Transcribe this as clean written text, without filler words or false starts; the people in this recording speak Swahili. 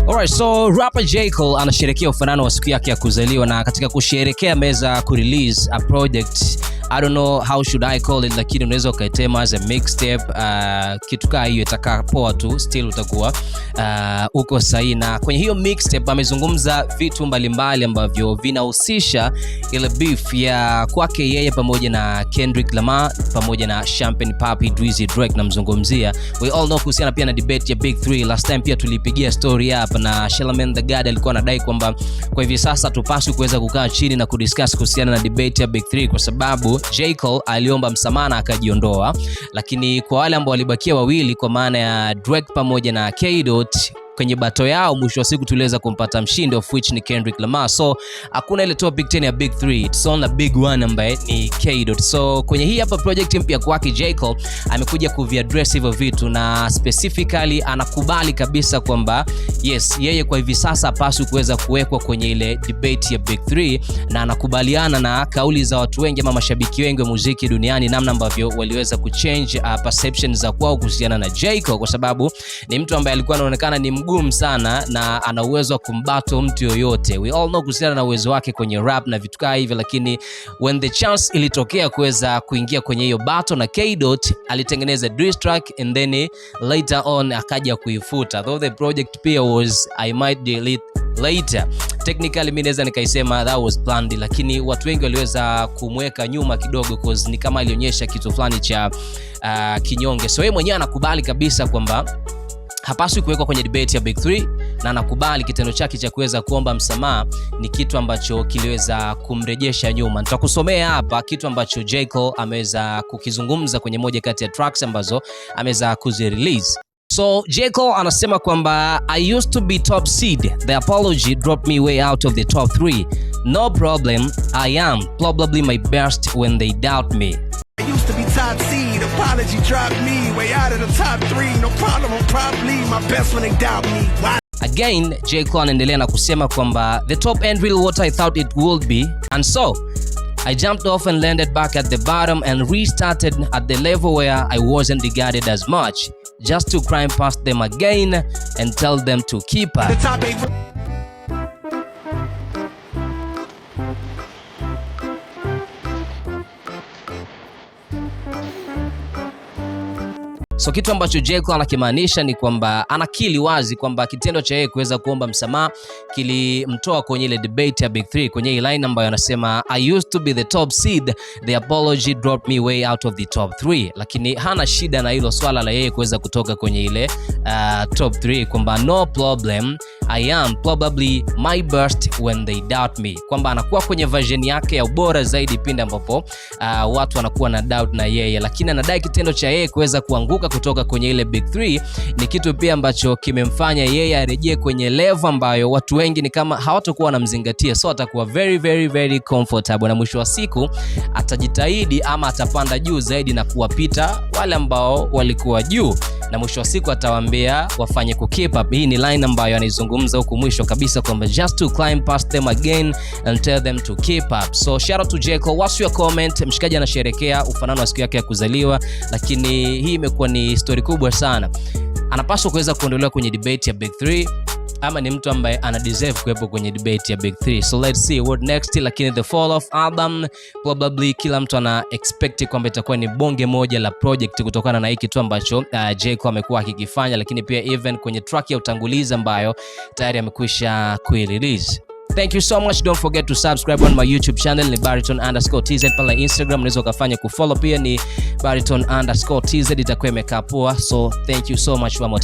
Alright, so rapper J. Cole anasherehekea ufanano wa siku yake ya kuzaliwa, na katika kusherehekea ameweza kurelease a project, I don't know how should I call it, lakini unaweza ukaitema as a mixtape, kitu kaa hiyo itakaa poa tu, still utakuwa uko sahihi. Na kwenye hiyo mixtape amezungumza vitu mbalimbali ambavyo vinahusisha ile beef ya kwake yeye pamoja na Kendrick Lamar pamoja na Champagne Papi Drizzy Drake namzungumzia. We all know kuhusiana pia na debate ya Big 3. Last time pia tulipigia story hapa na Charlamagne the God alikuwa anadai kwamba kwa hivi sasa tupaswi kuweza kukaa chini na kudiscuss kuhusiana na debate ya Big 3 kwa sababu J. Cole aliomba msamaha akajiondoa, lakini kwa wale ambao walibakia wawili kwa maana ya Drake pamoja na K-Dot kwenye bato yao, mwisho wa siku tuliweza kumpata mshindi of which ni Kendrick Lamar. So hakuna ile topic 10 ya Big 3, it's on the big one ambaye ni K-Dot. So kwenye hii hapa project mpya kwake J. Cole amekuja kuviaddress hivyo vitu, na specifically anakubali kabisa kwamba yes, yeye kwa hivi sasa paswi kuweza kuwekwa kwenye ile debate ya Big 3, na anakubaliana na kauli za watu wengi ama mashabiki wengi wa muziki duniani, namna ambavyo waliweza kuchange perceptions za kwao kuhusiana na J. Cole, kwa sababu ni mtu ambaye alikuwa anaonekana ni mgumu sana na ana uwezo wa kumbato mtu yoyote. We all know kuhusiana na uwezo wake kwenye rap na vitu kama hivyo, lakini when the chance ilitokea kuweza kuingia kwenye hiyo battle na K-Dot, alitengeneza diss track and then later on akaja kuifuta. Though the project pia was I might delete later. Technically mimi naweza nikaisema that was planned, lakini watu wengi waliweza kumweka nyuma kidogo cause ni kama alionyesha kitu fulani cha kinyonge. So yeye mwenyewe anakubali kabisa kwamba hapaswi kuwekwa kwenye debate ya Big 3, na anakubali kitendo chake cha kuweza kuomba msamaha ni kitu ambacho kiliweza kumrejesha nyuma. Nitakusomea hapa kitu ambacho J. Cole ameweza kukizungumza kwenye moja kati ya tracks ambazo ameweza kuzirelease. So J. Cole anasema kwamba I used to be top seed, the apology dropped me way out of the top 3. No problem, I am probably my best when they doubt me. I used to be top seed, apology dropped me way out of the top 3. No problem, I'm probably my best when they doubt me. Why? Again, J. Cole anaendelea na kusema kwamba the top ain't really what I thought it would be, and so I jumped off and landed back at the bottom and restarted at the level where I wasn't regarded as much, just to climb past them again and tell them to keep up. The top ain't So kitu ambacho J. Cole anakimaanisha ni kwamba anakili wazi kwamba kitendo cha yeye kuweza kuomba msamaha kilimtoa kwenye ile debate ya Big 3, kwenye ile line ambayo anasema I used to be the top seed, the apology dropped me way out of the top 3. Lakini hana shida na hilo swala la yeye kuweza kutoka kwenye ile top 3, kwamba no problem, I am probably my best when they doubt me, kwamba anakuwa kwenye version yake ya ubora zaidi pindi ambapo watu wanakuwa na doubt na yeye. Lakini anadai kitendo cha yeye kuweza kuanguka kutoka kwenye ile Big 3 ni kitu pia ambacho kimemfanya yeye arejee kwenye level ambayo watu wengi ni kama hawatakuwa wanamzingatia, so atakuwa very very very comfortable, na mwisho wa siku atajitahidi ama atapanda juu zaidi na kuwapita wale ambao walikuwa juu, na mwisho wa siku atawaambia wafanye ku keep up. Hii ni line ambayo anaizungumza huku mwisho kabisa kwamba just to climb past them again and tell them to keep up. So shout out to J. Cole. What's your comment? Mshikaji anasherehekea ufanano wa siku yake ya kuzaliwa, lakini hii imekuwa ni story kubwa sana. Anapaswa kuweza kuondolewa kwenye debate ya Big 3 ama ni mtu ambaye ana deserve kuwepo kwenye debate ya Big 3? So let's see what next. Lakini the fall of album probably kila mtu ana expect kwamba itakuwa ni bonge moja la project kutokana na hiki tu ambacho J. Cole amekuwa akikifanya, lakini pia even kwenye track ya utangulizi ambayo tayari amekwisha kuirelease. Thank you so much. Don't forget to subscribe on my YouTube channel ni Bariton_TZ. Pale Instagram unaweza ukafanya kufollow pia ni Bariton_TZ, itakuwa imekaa poa. So thank you so much one more time.